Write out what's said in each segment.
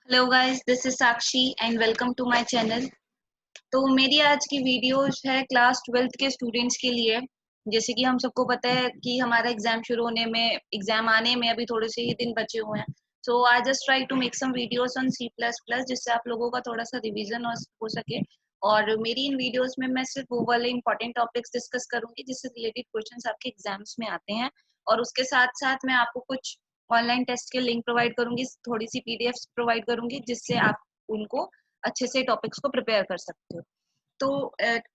Hello guys, this is Sakshi and welcome to my channel. तो मेरी आज की वीडियो है क्लास 12th के स्टूडेंट्स के लिए। जैसे कि हम सबको पता है कि हमारा एग्जाम शुरू होने में, एग्जाम आने में अभी थोड़े से ही दिन बचे हुए हैं। So I just try to make some videos on C plus plus, जिससे आप लोगों का थोड़ा सा रिवीजन हो सके। और मेरी इन वीडियोस में मैं सिर्फ वो वाले इंपॉर्टेंट टॉपिक्स डिस्कस करूंगी जिससे रिलेटेड क्वेश्चंस आपके एग्जाम्स में आते हैं। और उसके साथ साथ मैं आपको कुछ ऑनलाइन टेस्ट के लिंक प्रोवाइड करूंगी, थोड़ी सी पीडीएफ्स प्रोवाइड करूंगी जिससे आप उनको अच्छे से टॉपिक्स को प्रिपेयर कर सकते हो। तो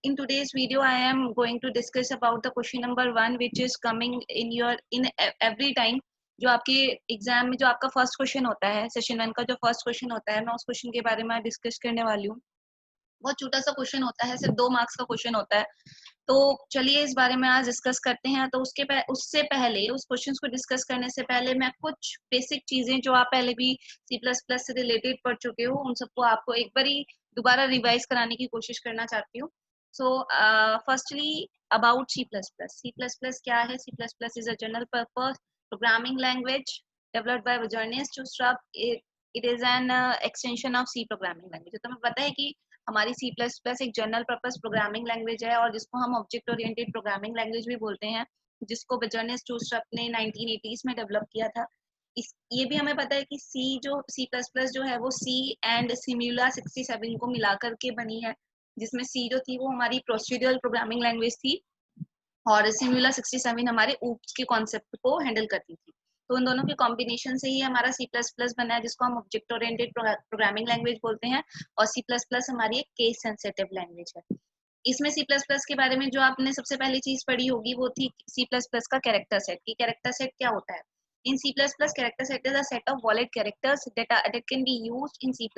in today's video I am going to discuss about the question number 1 which is coming in every time। जो आपके एग्जाम में जो आपका फर्स्ट क्वेश्चन होता है, सेशन 1 का जो फर्स्ट क्वेश्चन होता है, मैं उस क्वेश्चन के बारे में डिस्कस करने वाली हूँ। बहुत छोटा सा क्वेश्चन होता है, सिर्फ 2 मार्क्स का क्वेश्चन होता है। तो चलिए इस बारे में आज डिस्कस करते हैं। तो उससे पहले, उस क्वेश्चन को डिस्कस करने से पहले मैं कुछ बेसिक चीजें जो आप पहले भी सी प्लस प्लस से रिलेटेड पढ़ चुके हो उन सबको आपको एक बारी दोबारा रिवाइज कराने की कोशिश करना चाहती हूँ। So firstly about C plus plus. C plus plus क्या है? C plus plus is a general purpose programming language developed by Visualness to Struct। It is an extension of C programming language. तो हमें पता है कि हमारी C plus plus एक general purpose programming language है और जिसको हम ऑब्जेक्ट ओरिएंटेड प्रोग्रामिंग लैंग्वेज भी बोलते हैं, जिसको Visualness to Struct ने 1980s में डेवलप किया था। ये भी हमें पता है कि सी प्लस प्लस जो है वो सी एंड सिम्युला 67 को मिलाकर के बनी है, जिसमें सी जो थी वो हमारी प्रोसीड्यूरल प्रोग्रामिंग लैंग्वेज थी और सिम्युला 67 हमारे ऊप्स के कॉन्सेप्ट को हैंडल करती थी। तो उन दोनों के कॉम्बिनेशन से ही हमारा सी प्लस प्लस बना है, जिसको हम ऑब्जेक्ट ओरिएंटेड प्रोग्रामिंग लैंग्वेज बोलते हैं। और सी प्लस प्लस हमारी एक केस सेंसिटिव लैंग्वेज है। इसमें सी प्लस प्लस के बारे में जो आपने सबसे पहली चीज पढ़ी होगी वो थी सी प्लस प्लस का कैरेक्टर सेट। की कैरेक्टर सेट क्या होता है? In C plus plus, character set is a set of valid characters that can be used in C++।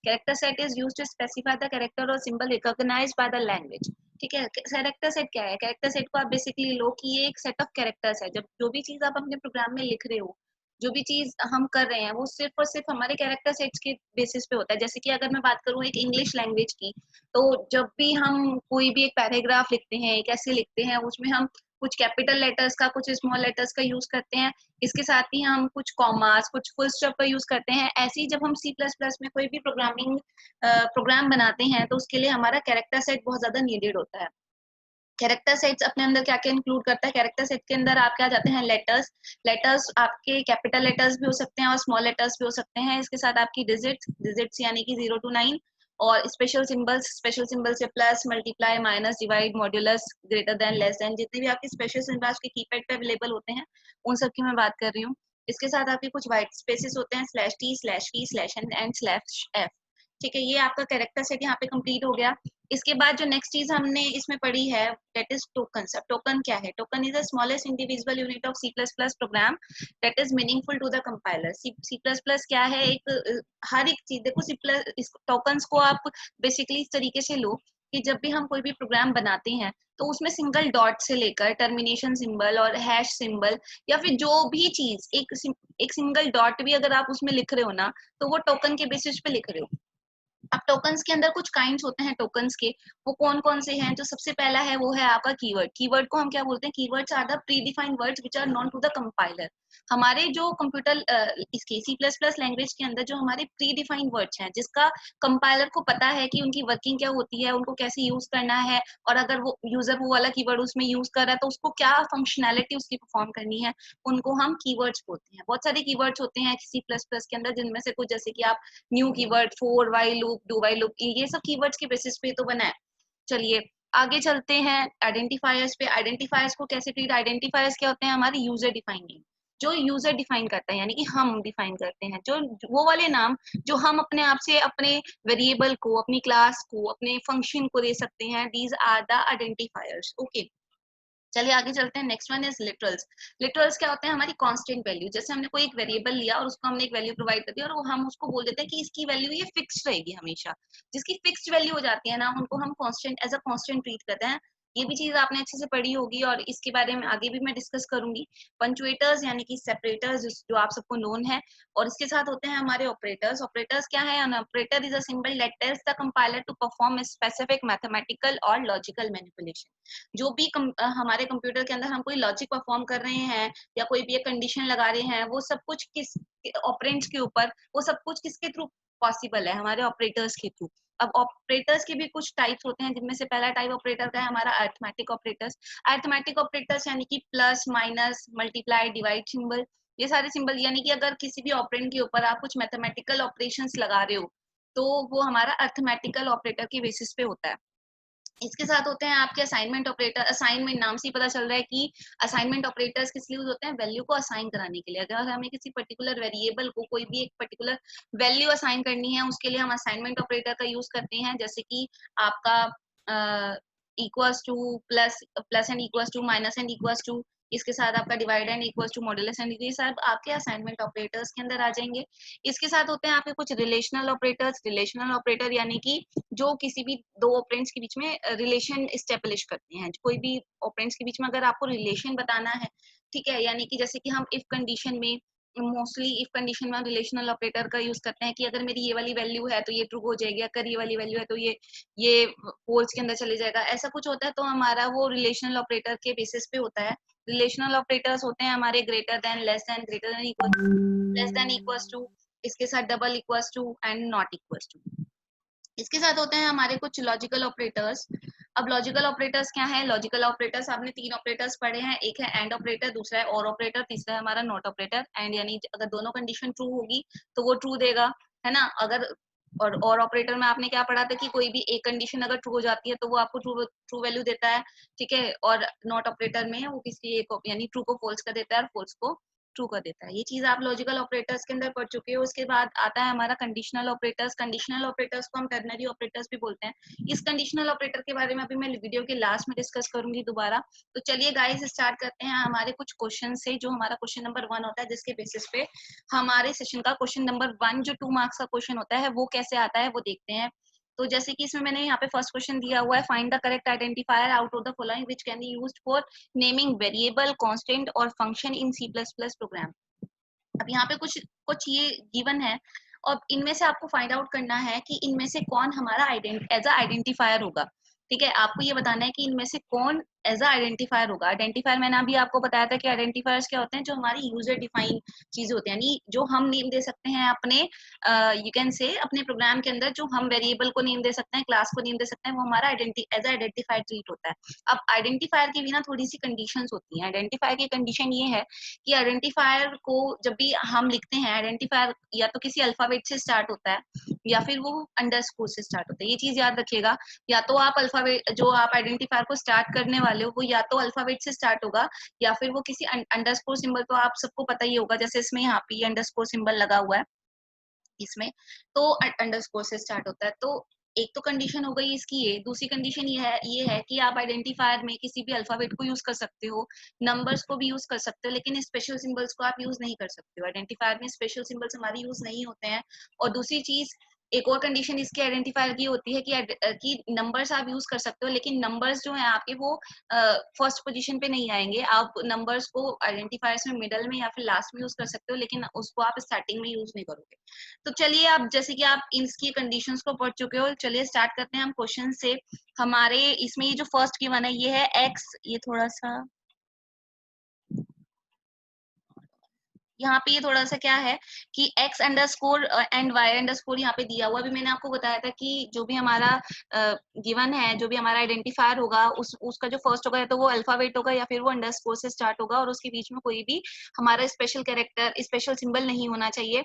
Character set is used to specify the character or symbol recognized by the language। ठीक है। Character set क्या है? Character set को आप basically लो कि ये एक set of characters है। जब जो भी चीज आप अपने प्रोग्राम में लिख रहे हो, जो भी चीज हम कर रहे हैं, वो सिर्फ और सिर्फ हमारे कैरेक्टर सेट्स के बेसिस पे होता है। जैसे कि अगर मैं बात करूँ एक इंग्लिश लैंग्वेज की, तो जब भी हम कोई भी एक पैराग्राफ लिखते हैं, एक ऐसे लिखते हैं, उसमें हम कुछ कैपिटल लेटर्स का, कुछ स्मॉल लेटर्स का यूज करते हैं। इसके साथ ही हम कुछ कॉमास, कुछ फुल स्टॉप का यूज करते हैं। ऐसे ही जब हम सी प्लस प्लस में कोई भी प्रोग्राम बनाते हैं तो उसके लिए हमारा कैरेक्टर सेट बहुत ज्यादा नीडेड होता है। कैरेक्टर सेट्स अपने अंदर क्या क्या इंक्लूड करता है? कैरेक्टर सेट के अंदर आप क्या जाते हैं? लेटर्स। लेटर्स आपके कैपिटल लेटर्स भी हो सकते हैं और स्मॉल लेटर्स भी हो सकते हैं। इसके साथ आपकी डिजिट्स यानी कि 0 to 9। और स्पेशल सिंबल्स से plus, multiply, minus, divide, modulus, greater than, less then, जितने भी आपके स्पेशल सिंबल्स के कीपैड पे अवेलेबल होते हैं उन सब की मैं बात कर रही हूँ। इसके साथ आपके कुछ व्हाइट स्पेसेस होते हैं, स्लैश टी, स्लैश की, स्लैश एंड स्लैश एफ। ठीक है, ये आपका कैरेक्टर सेट यहाँ पे कंप्लीट हो गया। इसके बाद जो नेक्स्ट चीज हमने इसमें पढ़ी है दैट इज टोकन। अब टोकन क्या है? Token is the smallest individual unit of C plus plus program that is meaningful to the compiler. C plus plus क्या है? हर एक चीज देखो, सी प्लस टोकन्स को आप बेसिकली इस तरीके से लो कि जब भी हम कोई भी प्रोग्राम बनाते हैं तो उसमें सिंगल डॉट से लेकर टर्मिनेशन सिंबल और हैश सिंबल, या फिर जो भी चीज एक सिंगल डॉट भी अगर आप उसमें लिख रहे हो ना, तो वो टोकन के बेसिस पे लिख रहे हो। अब टोकन्स के अंदर कुछ काइंड्स होते हैं टोकन्स के। वो कौन कौन से हैं? जो सबसे पहला है वो है आपका कीवर्ड। कीवर्ड को हम क्या बोलते हैं? Keywords are the predefined words which are known to the compiler. हमारे जो कंप्यूटर इसके सी प्लस प्लस लैंग्वेज के अंदर जो हमारे प्री डिफाइंड वर्ड्स हैं, जिसका कंपाइलर को पता है कि उनकी वर्किंग क्या होती है, उनको कैसे यूज करना है, और अगर वो यूजर वो वाला कीवर्ड उसमें यूज कर रहा है तो उसको क्या फंक्शनैलिटी उसकी परफॉर्म करनी है, उनको हम कीवर्ड्स बोलते हैं। बहुत सारे कीवर्ड्स होते हैं सी प्लस प्लस के अंदर, जिनमें से कुछ जैसे कि आप new keyword, four while loop, do while loop, ये सब कीवर्ड्स के बेसिस पे तो बना है। चलिए आगे चलते हैं आइडेंटिफायर्स पे। आइडेंटिफायर्स को कैसे ट्रीट? आइडेंटिफायर्स क्या होते हैं? हमारे यूजर डिफाइंड नेम, जो यूजर डिफाइन करता है, यानी कि हम डिफाइन करते हैं जो वो वाले नाम जो हम अपने आप से अपने वेरिएबल को, अपनी क्लास को, अपने फंक्शन को दे सकते हैं। These are the identifiers. Okay, चलिए आगे चलते हैं। Next one is literals. Literals क्या होते हैं? हमारी कांस्टेंट वैल्यू। जैसे हमने कोई एक वेरिएबल लिया और उसको हमने एक वैल्यू प्रोवाइड कर दी और वो हम उसको बोल देते हैं कि इसकी वैल्यू ये फिक्स रहेगी हमेशा। जिसकी फिक्स्ड वैल्यू हो जाती है ना, उनको हम constant, as a constant treat करते हैं। ये भी चीज आपने अच्छे से पढ़ी होगी और इसके बारे में आगे भी मैं डिस्कस करूंगी। पंचुएटर्स यानी कि सेपरेटर्स जो आप सबको नोन है, और इसके साथ होते हैं हमारे ऑपरेटर्स। ऑपरेटर्स क्या है? An operator is a symbol that tells the compiler to perform a specific mathematical और लॉजिकल मैनिपुलेशन। जो भी हमारे कंप्यूटर के अंदर हम कोई लॉजिक परफॉर्म कर रहे हैं या कोई भी एक कंडीशन लगा रहे हैं, वो सब कुछ किस ऑपरेंड्स के ऊपर, वो सब कुछ किसके थ्रू पॉसिबल है? हमारे ऑपरेटर्स के थ्रू। अब ऑपरेटर्स के भी कुछ टाइप्स होते हैं, जिनमें से पहला टाइप ऑपरेटर का है हमारा अरिथमेटिक ऑपरेटर्स। अरिथमेटिक ऑपरेटर्स यानी कि plus, minus, multiply, divide symbol, ये सारे सिंबल, यानी कि अगर किसी भी ऑपरेंड के ऊपर आप कुछ मैथमेटिकल ऑपरेशंस लगा रहे हो, तो वो हमारा अरिथमेटिकल ऑपरेटर के बेसिस पे होता है। इसके साथ होते हैं आपके असाइनमेंट ऑपरेटर। असाइनमेंट नाम से ही पता चल रहा है कि असाइनमेंट ऑपरेटर्स किस लिए यूज होते हैं? वैल्यू को असाइन कराने के लिए। अगर हमें किसी पर्टिकुलर वेरिएबल को कोई भी एक पर्टिकुलर वैल्यू असाइन करनी है, उसके लिए हम असाइनमेंट ऑपरेटर का यूज करते हैं। जैसे कि आपका equals to, plus plus and equals to, minus and equals to, इसके साथ आपका divide and equals to, modulus and, ये सब आपके असाइनमेंट ऑपरेटर्स के अंदर आ जाएंगे। इसके साथ होते हैं आपके कुछ रिलेशनल ऑपरेटर्स। रिलेशनल ऑपरेटर यानी कि जो किसी भी दो ऑपरेंड्स के बीच में रिलेशन स्टेब्लिश करते हैं। कोई भी ऑपरेंड्स के बीच में अगर आपको रिलेशन बताना है, ठीक है, यानी कि जैसे कि हम इफ कंडीशन में, मोस्टली इफ कंडीशन में हम रिलेशनल ऑपरेटर का यूज करते हैं कि अगर मेरी ये वाली वैल्यू है तो ये ट्रू हो जाएगी, अगर ये वाली वैल्यू है तो ये पोल्स के अंदर चले जाएगा, ऐसा कुछ होता है। तो हमारा वो रिलेशनल ऑपरेटर के बेसिस पे होता है। रिलेशनल ऑपरेटर्स होते हैं हमारे greater than, less than, greater than equal, less than equals to, इसके साथ double equals to and not equals to. इसके साथ होते हैं हमारे कुछ लॉजिकल ऑपरेटर्स। अब लॉजिकल ऑपरेटर्स क्या है? लॉजिकल ऑपरेटर्स आपने तीन ऑपरेटर्स पढ़े हैं, एक है एंड ऑपरेटर, दूसरा है और ऑपरेटर, तीसरा है हमारा नॉट ऑपरेटर। एंड यानी अगर दोनों कंडीशन ट्रू होगी तो वो ट्रू देगा, है ना। अगर और ऑपरेटर में आपने क्या पढ़ा था कि कोई भी एक कंडीशन अगर ट्रू हो जाती है तो वो आपको ट्रू ट्रू वैल्यू देता है, ठीक है। और नॉट ऑपरेटर में वो किसी एक यानी ट्रू को फॉल्स कर देता है और फॉल्स को ट्रू कर देता है। ये चीज आप लॉजिकल ऑपरेटर्स के अंदर पढ़ चुके हो। उसके बाद आता है हमारा कंडीशनल ऑपरेटर्स। कंडीशनल ऑपरेटर्स को हम टर्नरी ऑपरेटर्स भी बोलते हैं। इस कंडीशनल ऑपरेटर के बारे में अभी मैं वीडियो के लास्ट में डिस्कस करूंगी दोबारा। तो चलिए गाइस स्टार्ट करते हैं हमारे कुछ क्वेश्चन से, जो हमारा क्वेश्चन नंबर 1 होता है, जिसके बेसिस पे हमारे सेशन का क्वेश्चन नंबर 1 जो 2 मार्क्स का क्वेश्चन होता है वो कैसे आता है वो देखते हैं। तो जैसे कि इसमें मैंने यहाँ पे फर्स्ट क्वेश्चन दिया हुआ है, find the correct identifier out of the following which can be used for naming variable, constant और फंक्शन इन C++ प्रोग्राम। अब यहाँ पे कुछ कुछ ये गिवन है और इनमें से आपको फाइंड आउट करना है कि इनमें से कौन हमारा एज अ आइडेंटिफायर होगा। ठीक है, आपको ये बताना है कि इनमें से कौन एज अ आइडेंटिफायर होगा। आइडेंटिफायर मैंने अभी आपको बताया था कि आइडेंटिफायर्स क्या होते हैं? जो हमारी यूजर डिफाइन चीज होती है, यानी जो हम नेम दे सकते हैं अपने, यू कैन से अपने प्रोग्राम के अंदर, जो हम वेरिएबल को नेम दे सकते हैं, क्लास को नेम दे सकते हैं, वो हमारा एज आइडेंटिफायर ट्रीट होता है। अब आइडेंटिफायर की भी ना थोड़ी सी कंडीशंस होती हैं। आइडेंटिफायर की कंडीशन ये है कि आइडेंटिफायर को जब भी हम लिखते हैं, आइडेंटिफायर या तो किसी अल्फाबेट से स्टार्ट होता है या फिर वो अंडरस्कोर से स्टार्ट होता है। ये चीज याद रखिएगा। या तो आप अल्फाबेट, जो आप आइडेंटिफायर को स्टार्ट करने वाले हो, वो या तो अल्फाबेट से स्टार्ट होगा या फिर वो किसी अंडरस्कोर सिंबल, तो आप सबको पता ही होगा, जैसे इसमें यहाँ पे अंडरस्कोर सिंबल लगा हुआ है इसमें, तो अंडरस्कोर से स्टार्ट होता है। तो एक तो कंडीशन हो गई इसकी ये। दूसरी कंडीशन ये है कि आप आइडेंटिफायर में किसी भी अल्फाबेट को यूज कर सकते हो, नंबर्स को भी यूज कर सकते हो, लेकिन स्पेशल सिंबल्स को आप यूज नहीं कर सकते हो। आइडेंटिफायर में स्पेशल सिंबल्स हमारे यूज नहीं होते हैं। और दूसरी चीज, एक और कंडीशन इसके आइडेंटिफायर की होती है कि नंबर्स आप यूज कर सकते हो, लेकिन नंबर्स जो है आपके वो फर्स्ट पोजीशन पे नहीं आएंगे। आप नंबर्स को आइडेंटिफायर्स में मिडल में या फिर लास्ट में यूज कर सकते हो, लेकिन उसको आप स्टार्टिंग में यूज नहीं करोगे। तो चलिए, आप जैसे कि आप इसकी कंडीशंस को पढ़ चुके हो, चलिए स्टार्ट करते हैं हम क्वेश्चन से। हमारे इसमें ये जो फर्स्ट गिवन है ये है एक्स, ये थोड़ा सा यहाँ पे ये थोड़ा सा क्या है कि x underscore and y underscore यहाँ पे दिया हुआ। अभी मैंने आपको बताया था कि जो भी हमारा गिवन है, जो भी हमारा आइडेंटिफायर होगा, उसका जो फर्स्ट होगा या तो वो अल्फाबेट होगा या फिर वो अंडरस्कोर से स्टार्ट होगा, और उसके बीच में कोई भी हमारा स्पेशल कैरेक्टर, स्पेशल सिंबल नहीं होना चाहिए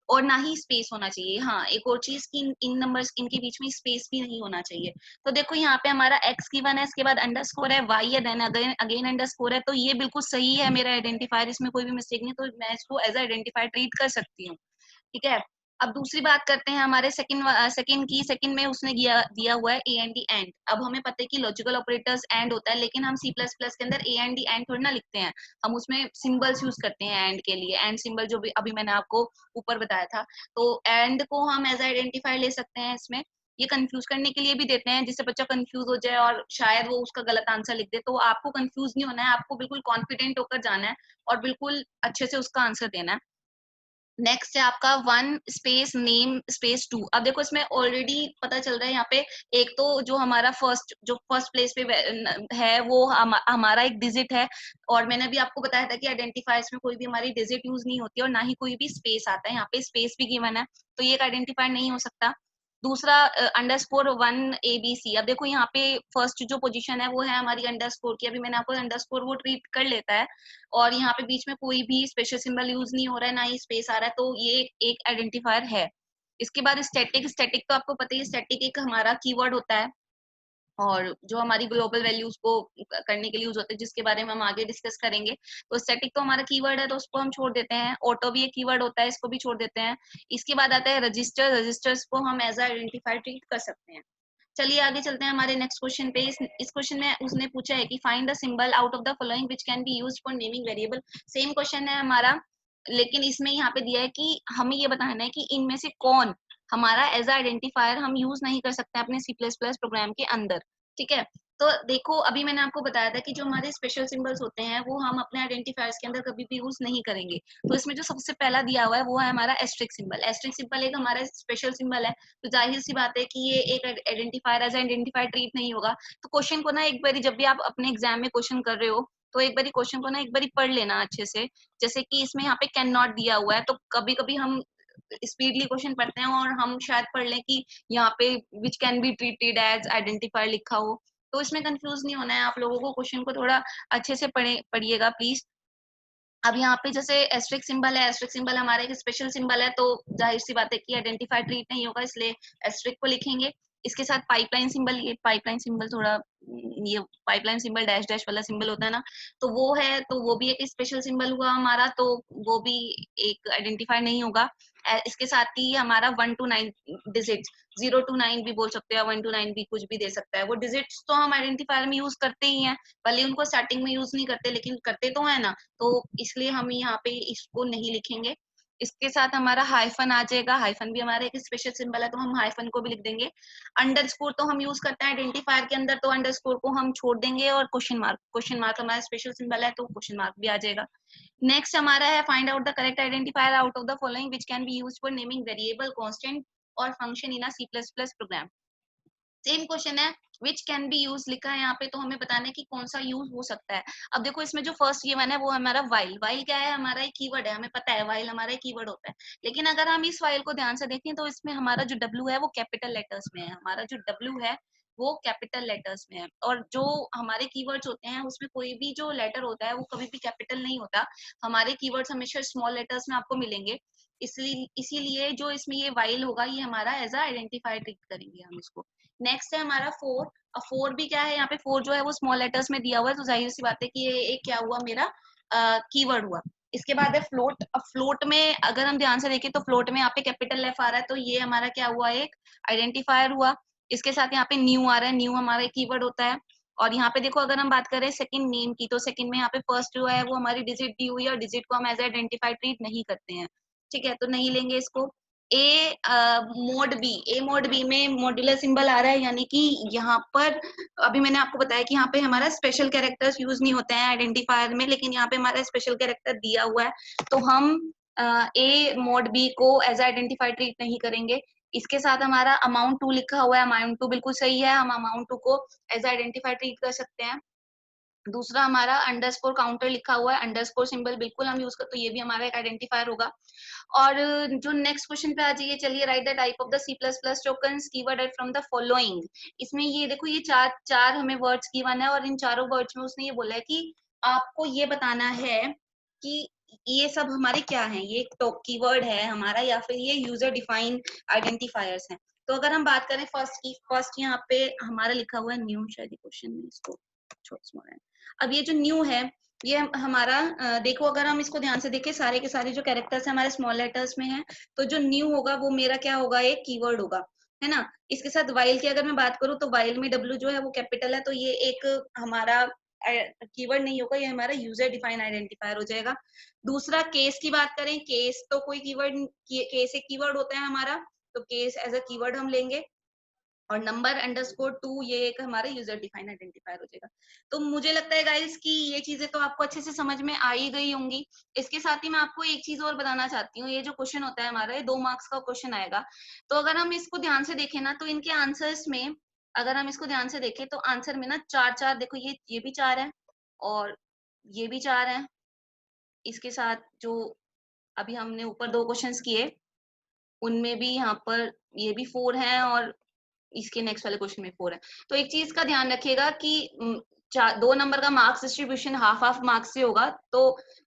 और ना ही स्पेस होना चाहिए। हाँ, एक और चीज की इन नंबर्स, इनके बीच में स्पेस भी नहीं होना चाहिए। तो देखो यहाँ पे हमारा x गिवन है, इसके बाद अंडरस्कोर है, y है, देन अगेन अगेन अंडरस्कोर है, तो ये बिल्कुल सही है मेरा आइडेंटिफायर, इसमें कोई भी मिस्टेक नहीं, तो मैं इसको एज आइडेंटिफायर ट्रीट कर सकती हूँ। ठीक है। अब दूसरी बात करते हैं हमारे सेकंड में उसने दिया हुआ है ए एंड डी एंड। अब हमें पता है कि लॉजिकल ऑपरेटर्स एंड होता है, लेकिन हम C++ के अंदर ए एंड डी एंड थोड़ी ना लिखते हैं, हम उसमें सिंबल्स यूज करते हैं एंड के लिए। एंड सिंबल जो भी अभी मैंने आपको ऊपर बताया था, तो एंड को हम एज आइडेंटिफायर ले सकते हैं इसमें। ये कंफ्यूज करने के लिए भी देते हैं, जिससे बच्चा कंफ्यूज हो जाए और शायद वो उसका गलत आंसर लिख दे। तो आपको कंफ्यूज नहीं होना है, आपको बिल्कुल कॉन्फिडेंट होकर जाना है और बिल्कुल अच्छे से उसका आंसर देना है। नेक्स्ट है आपका 1 स्पेस नेम स्पेस 2। अब देखो इसमें ऑलरेडी पता चल रहा है यहाँ पे, एक तो जो हमारा फर्स्ट प्लेस पे है वो हमारा एक डिजिट है, और मैंने भी आपको बताया था कि आइडेंटिफायर्स में कोई भी हमारी डिजिट यूज नहीं होती और ना ही कोई भी स्पेस आता है। यहाँ पे स्पेस भी गिवन है, तो ये एक आइडेंटिफायर नहीं हो सकता। दूसरा अंडरस्कोर 1 ABC। अब देखो यहाँ पे फर्स्ट जो पोजीशन है वो है हमारी अंडरस्कोर की। अभी मैंने आपको अंडरस्कोर वो ट्रीट कर लेता है, और यहाँ पे बीच में कोई भी स्पेशल सिंबल यूज नहीं हो रहा है, ना ही स्पेस आ रहा है, तो ये एक आइडेंटिफायर है। इसके बाद स्टैटिक तो आपको पता ही है, स्टैटिक एक हमारा कीवर्ड होता है और जो हमारी ग्लोबल वैल्यूज को करने के लिए यूज होते हैं, जिसके बारे में हम आगे डिस्कस करेंगे। तो स्टैटिक तो हमारा कीवर्ड है, तो उसको हम छोड़ देते हैं। ऑटो भी एक कीवर्ड होता है, इसको भी छोड़ देते हैं। इसके बाद आता है रजिस्टर्स को हम एज आइडेंटिफायर ट्रीट कर सकते हैं। चलिए आगे चलते हैं हमारे नेक्स्ट क्वेश्चन पे। इस क्वेश्चन में उसने पूछा है कि find the symbol out of the following which can be used for naming variable. Same question है हमारा, लेकिन इसमें यहाँ पे दिया है कि हमें ये बताना है कि इनमें से कौन हमारा एज आइडेंटिफायर हम यूज नहीं कर सकते अपने C++ प्रोग्राम के अंदर। ठीक है, तो देखो अभी मैंने आपको बताया था कि जो हमारे स्पेशल सिंबल्स होते हैं वो हम अपने आइडेंटिफायर्स के अंदर कभी भी यूज नहीं करेंगे। तो इसमें जो सबसे पहला दिया हुआ है वो है हमारा एस्ट्रिक सिंबल। एस्ट्रिक सिंबल एक हमारा स्पेशल सिंबल है, तो जाहिर सी बात है कि ये एक आइडेंटिफायर एज आइडेंटिफायर ट्रीट नहीं होगा। तो क्वेश्चन को ना एक बारी जब भी आप अपने एग्जाम में क्वेश्चन कर रहे हो, तो एक बारी क्वेश्चन को ना एक बारी पढ़ लेना अच्छे से। जैसे कि इसमें यहाँ पे कैन नॉट दिया हुआ है, तो कभी कभी हम स्पीडली क्वेश्चन पढ़ते हैं और हम शायद पढ़ लें कि यहाँ पे which can be treated as identifier लिखा हो। तो इसमें कंफ्यूज नहीं होना है आप लोगों को, क्वेश्चन को थोड़ा अच्छे से पढ़िएगा प्लीज। अब यहाँ पे जैसे एस्ट्रिक सिंबल है, एस्ट्रिक सिंबल हमारा एक स्पेशल सिंबल है, तो जाहिर सी बात है कि आइडेंटिफायर ट्रीट नहीं होगा, इसलिए एस्ट्रिक को लिखेंगे। इसके साथ पाइपलाइन सिंबल, ये पाइपलाइन सिंबल थोड़ा ये पाइपलाइन सिंबल डैश डैश वाला सिंबल होता है ना, तो वो है, तो वो भी एक स्पेशल सिंबल हुआ हमारा, तो वो भी एक आइडेंटिफायर नहीं होगा। इसके साथ ही हमारा 1 to 9 डिजिट, 0 to 9 भी बोल सकते हैं, 1 to 9 भी कुछ भी दे सकता है। वो डिजिट्स तो हम आइडेंटिफायर में यूज करते ही हैं, भले उनको स्टार्टिंग में यूज नहीं करते लेकिन करते तो है ना, तो इसलिए हम यहाँ पे इसको नहीं लिखेंगे। इसके साथ हमारा हाइफन आ जाएगा, हाइफन भी हमारा एक स्पेशल सिंबल है, तो हम हाइफन को भी लिख देंगे। अंडरस्कोर तो हम यूज करते हैं आइडेंटिफायर के अंदर, तो अंडरस्कोर को हम छोड़ देंगे, और क्वेश्चन मार्क हमारा स्पेशल सिंबल है, तो क्वेश्चन मार्क भी आ जाएगा। नेक्स्ट हमारा है find out the correct identifier out of the following which can be used for naming variable, constant और function in a C++ program. Same question है, which can B use लिखा है यहाँ पे, तो हमें बताना है कि कौन सा यूज हो सकता है। अब देखो इसमें जो फर्स्ट गिवन है वो हमारा वाइल। वाइल क्या है, हमारा एक कीवर्ड है, हमें पता है वाइल हमारा एक कीवर्ड होता है। लेकिन अगर हम इस वाइल को ध्यान से देखें तो इसमें हमारा जो डब्ल्यू है वो कैपिटल लेटर्स में है, हमारा जो डब्ल्यू है वो कैपिटल लेटर्स में है, और जो हमारे कीवर्ड्स होते हैं उसमें कोई भी जो लेटर होता है वो कभी भी कैपिटल नहीं होता। हमारे कीवर्ड्स हमेशा स्मॉल लेटर्स में आपको मिलेंगे। इसलिए इसीलिए जो इसमें ये वाइल होगा ये हमारा एज अ आइडेंटिफायर ट्रीट करेंगे हम इसको। नेक्स्ट है हमारा फोर। अब फोर भी क्या है, यहाँ पे फोर जो है वो स्मॉल लेटर्स में दिया हुआ है, तो जाहिर सी बात है कि ये एक क्या हुआ, मेरा कीवर्ड हुआ। इसके बाद है फ्लोट। अब फ्लोट में अगर हम ध्यान से देखें तो फ्लोट में यहाँ पे कैपिटल एफ आ रहा है, तो ये हमारा क्या हुआ, एक आइडेंटिफायर हुआ। इसके साथ यहाँ पे न्यू आ रहा है, न्यू हमारा एक कीवर्ड होता है। और यहाँ पे देखो अगर हम बात करें सेकंड नेम की, तो सेकंड में यहाँ पे फर्स्ट जो है वो हमारी डिजिट दी हुई है, और डिजिट को हम एज आइडेंटिफाई ट्रीट नहीं करते हैं। ठीक है, तो नहीं लेंगे इसको। ए मोड बी में मॉड्यूलर सिंबल आ रहा है, यानी कि यहाँ पर अभी मैंने आपको बताया कि यहाँ पे हमारा स्पेशल कैरेक्टर्स यूज नहीं होते हैं आइडेंटिफायर में, लेकिन यहाँ पे हमारा स्पेशल कैरेक्टर दिया हुआ है, तो हम ए मोड बी को एज आइडेंटिफाई ट्रीट नहीं करेंगे। इसके साथ हमारा अमाउंट 2 लिखा हुआ है, अमाउंट 2 बिल्कुल सही है, हम अमाउंट 2 को एज आइडेंटिफाई ट्रीट कर सकते हैं। दूसरा हमारा अंडरस्कोर काउंटर लिखा हुआ है, अंडरस्कोर सिंबल बिल्कुल हम यूज करते, तो ये भी हमारा एक आइडेंटिफायर होगा। और जो नेक्स्ट क्वेश्चन पे आ जाइए, चलिए right the type of the C++ tokens keyword from the following. इसमें ये देखो ये चार चार हमें वर्ड्स गिवन है, और इन चारों वर्ड्स में उसने ये बोला है कि आपको ये बताना है कि ये सब हमारे क्या हैं, ये टॉप कीवर्ड है हमारा या फिर ये यूजर डिफाइन आइडेंटिफायर्स हैं। तो अगर हम बात करें फर्स्ट की, फर्स्ट यहाँ पे हमारा लिखा हुआ है न्यू, शायद क्वेश्चन में इसको छोटा। अब ये जो न्यू है ये हमारा देखो अगर हम इसको ध्यान से देखें, सारे के सारे जो कैरेक्टर्स है हमारे स्मॉल लेटर्स में है, तो जो न्यू होगा वो मेरा क्या होगा, एक कीवर्ड होगा, है ना। इसके साथ वाइल की अगर मैं बात करूं तो वाइल में डब्ल्यू जो है वो कैपिटल है, तो ये एक हमारा कीवर्ड नहीं होगा, ये हमारा यूजर डिफाइन आइडेंटिफायर हो जाएगा। दूसरा केस की बात करें, केस तो कोई कीवर्ड, केस एक कीवर्ड होता है हमारा, तो केस एज अ कीवर्ड हम लेंगे। और नंबर अंडरस्कोर 2 ये एक हमारा यूजर डिफाइंड आइडेंटिफायर हो जाएगा। तो मुझे लगता है गाइस कि ये चीजें तो आपको अच्छे से समझ में आ ही गई होंगी। इसके साथ ही मैं आपको एक चीज और बताना चाहती हूँ। ये जो क्वेश्चन होता है हमारा, ये 2 मार्क्स का क्वेश्चन आएगा। तो अगर हम इसको ध्यान से देखें ना, तो इनके आंसर्स में अगर हम इसको ध्यान से देखें तो आंसर में ना 4-4 देखो, ये भी 4 है और ये भी 4 है। इसके साथ जो अभी हमने ऊपर 2 क्वेश्चंस किए, उनमें भी यहाँ पर ये भी 4 हैं और इसके नेक्स्ट वाले क्वेश्चन में 4 है। तो एक चीज का ध्यान रखिएगा कि 2 नंबर का marks distribution half half marks से होगा। तो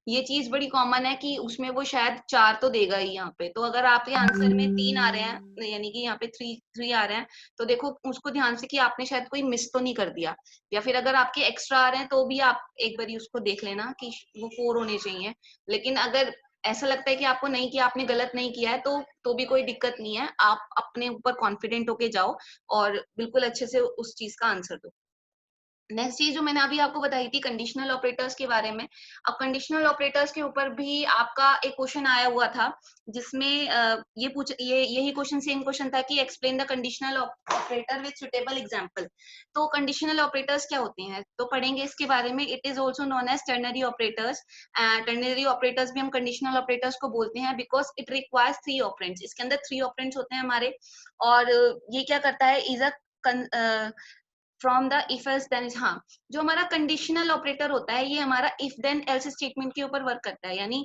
ये चीज बड़ी कॉमन है कि उसमें वो शायद 4 तो देगा ही यहाँ पे। तो अगर आपके आंसर में 3 आ रहे हैं, यानी कि यहाँ पे 3 आ रहे हैं, तो देखो उसको ध्यान से कि आपने शायद कोई मिस तो नहीं कर दिया। या फिर अगर आपके एक्स्ट्रा आ रहे हैं तो भी आप एक बार उसको देख लेना कि वो 4 होने चाहिए। लेकिन अगर ऐसा लगता है कि आपको नहीं किया, आपने गलत नहीं किया है, तो भी कोई दिक्कत नहीं है। आप अपने ऊपर कॉन्फिडेंट होके जाओ और बिल्कुल अच्छे से उस चीज का आंसर दो। नेक्स्ट चीज जो मैंने अभी आपको बताई थी कंडीशनल ऑपरेटर्स के बारे में। अब कंडीशनल ऑपरेटर्स के ऊपर भी आपका एक क्वेश्चन आया हुआ था, जिसमें ये यही क्वेश्चन सेम क्वेश्चन था कि explain the conditional operator with suitable example. तो कंडीशनल ऑपरेटर्स क्या होते हैं तो पढ़ेंगे इसके बारे में। It is also known as ternary operators. Ternary operators भी हम कंडीशनल ऑपरेटर्स को बोलते हैं बिकॉज इट रिक्वायर्स 3 ऑपरेंड्स। इसके अंदर 3 ऑपरेंड्स होते हैं हमारे। और ये क्या करता है, is a from the if else then is. हाँ, जो हमारा कंडीशनल ऑपरेटर होता है, ये हमारा इफ देन एल्स स्टेटमेंट के ऊपर वर्क करता है। यानी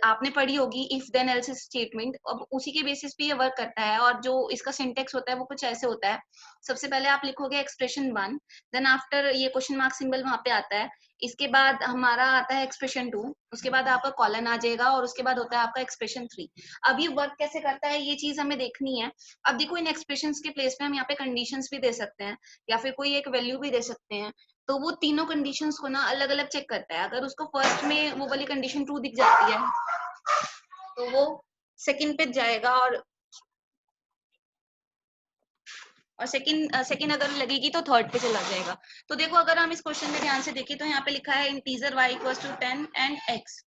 आपने पढ़ी होगी इफ देन एल्स स्टेटमेंट, अब उसी के बेसिस पे ये वर्क करता है। और जो इसका सिंटेक्स होता है वो कुछ ऐसे होता है। सबसे पहले आप लिखोगे एक्सप्रेशन 1, देन आफ्टर ये क्वेश्चन मार्क सिंबल वहां पे आता है। इसके बाद हमारा आता है एक्सप्रेशन 2, उसके बाद आपका कॉलन आ जाएगा और उसके बाद होता है आपका एक्सप्रेशन 3। अब ये वर्क कैसे करता है ये चीज हमें देखनी है। अब देखो इन एक्सप्रेशंस के प्लेस पे हम यहाँ पे कंडीशंस भी दे सकते हैं या फिर कोई एक वैल्यू भी दे सकते हैं। तो वो तीनों कंडीशंस को ना अलग अलग चेक करता है। अगर उसको फर्स्ट में वो वाली कंडीशन ट्रू दिख जाती है तो वो सेकंड पे जाएगा और सेकंड अगर लगेगी तो थर्ड पे चला जाएगा। तो देखो अगर हम इस क्वेश्चन में ध्यान से देखें तो यहाँ पे लिखा है integer y equals to 10 and x।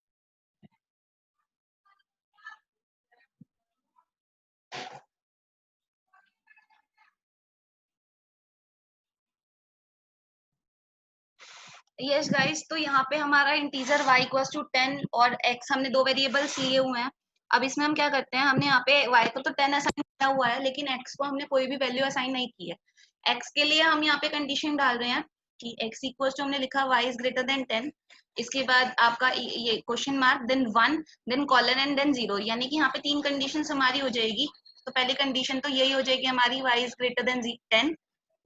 Yes guys, तो यहाँ पे हमारा इंटीजर y इक्वल्स टू 10 और x, हमने 2 वेरिएबल्स लिए हुए हैं। अब इसमें हम क्या करते हैं, हमने यहाँ पे y को तो 10 असाइन किया हुआ है, लेकिन x को हमने कोई भी वैल्यू असाइन नहीं की है। x के लिए हम यहाँ पे कंडीशन डाल रहे हैं कि x इक्वल्स टू, हमने लिखा y इज ग्रेटर देन 10। इसके बाद आपका ये question mark, then 1, then colon and then 0। यानी कि यहाँ पे 3 कंडीशन हमारी हो जाएगी। तो पहली कंडीशन तो यही हो जाएगी हमारी y इज ग्रेटर देन 10।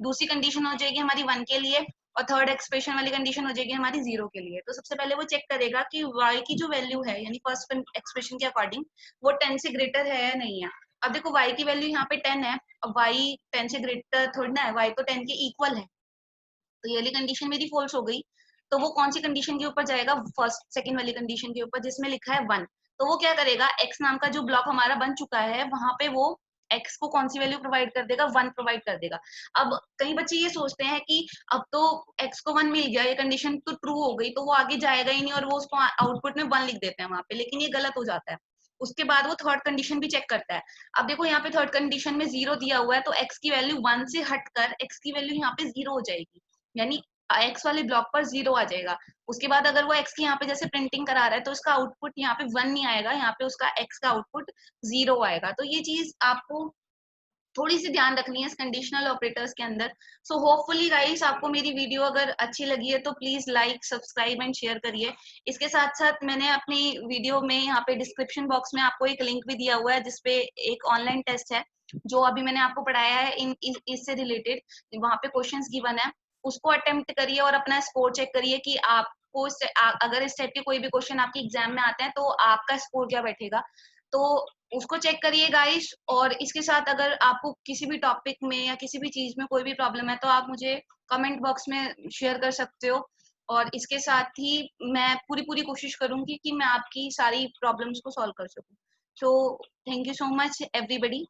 दूसरी कंडीशन हो जाएगी हमारी 1 के लिए और थर्ड एक्सप्रेशन वाली कंडीशन हो जाएगी हमारी 0 के लिए। तो सबसे पहले वो चेक करेगा कि y की जो वैल्यू है, यानी फर्स्ट एक्सप्रेशन के अकॉर्डिंग, वो 10 से ग्रेटर है या नहीं है। अब देखो y की वैल्यू यहाँ पे 10 है, अब y 10 से ग्रेटर थोड़ी ना है, y तो 10 के इक्वल है। तो ये वाली कंडीशन मेरी फॉल्स हो गई। तो वो कौन सी कंडीशन के ऊपर जाएगा, फर्स्ट सेकंड वाली कंडीशन के ऊपर जिसमें लिखा है 1। तो वो क्या करेगा, x नाम का जो ब्लॉक हमारा बन चुका है वहां पे वो x को कौन सी वैल्यू प्रोवाइड कर देगा, 1 प्रोवाइड कर देगा। अब कई बच्चे ये सोचते हैं कि अब तो x को 1 मिल गया, ये कंडीशन तो ट्रू हो गई, तो वो आगे जाएगा ही नहीं और वो उसको आउटपुट में 1 लिख देते हैं वहां पे। लेकिन ये गलत हो जाता है। उसके बाद वो थर्ड कंडीशन भी चेक करता है। अब देखो यहाँ पे थर्ड कंडीशन में 0 दिया हुआ है, तो x की वैल्यू 1 से हटकर x की वैल्यू यहाँ पे 0 हो जाएगी। यानी एक्स वाले ब्लॉक पर 0 आ जाएगा। उसके बाद अगर वो एक्स की यहाँ पे जैसे प्रिंटिंग करा रहा है तो उसका आउटपुट यहाँ पे 1 नहीं आएगा, यहाँ पे उसका एक्स का आउटपुट 0 आएगा। तो ये चीज आपको थोड़ी सी ध्यान रखनी है इस कंडीशनल ऑपरेटर्स के अंदर। सो होपफुली गाइस आपको मेरी वीडियो अगर अच्छी लगी है तो please like, subscribe and share करिए। इसके साथ साथ मैंने अपनी वीडियो में यहाँ पे डिस्क्रिप्शन बॉक्स में आपको एक लिंक भी दिया हुआ है जिसपे एक ऑनलाइन टेस्ट है जो अभी मैंने आपको पढ़ाया है इससे रिलेटेड। वहां पे क्वेश्चंस गिवन है, उसको अटेम्प्ट करिए और अपना स्कोर चेक करिए कि आपको अगर इस टाइप के कोई भी क्वेश्चन आपके एग्जाम में आते हैं तो आपका स्कोर क्या बैठेगा। तो उसको चेक करिए गाइस। और इसके साथ अगर आपको किसी भी टॉपिक में या किसी भी चीज में कोई भी प्रॉब्लम है तो आप मुझे कमेंट बॉक्स में शेयर कर सकते हो। और इसके साथ ही मैं पूरी पूरी कोशिश करूंगी कि मैं आपकी सारी प्रॉब्लम्स को सॉल्व कर सकूं। So thank you so much everybody.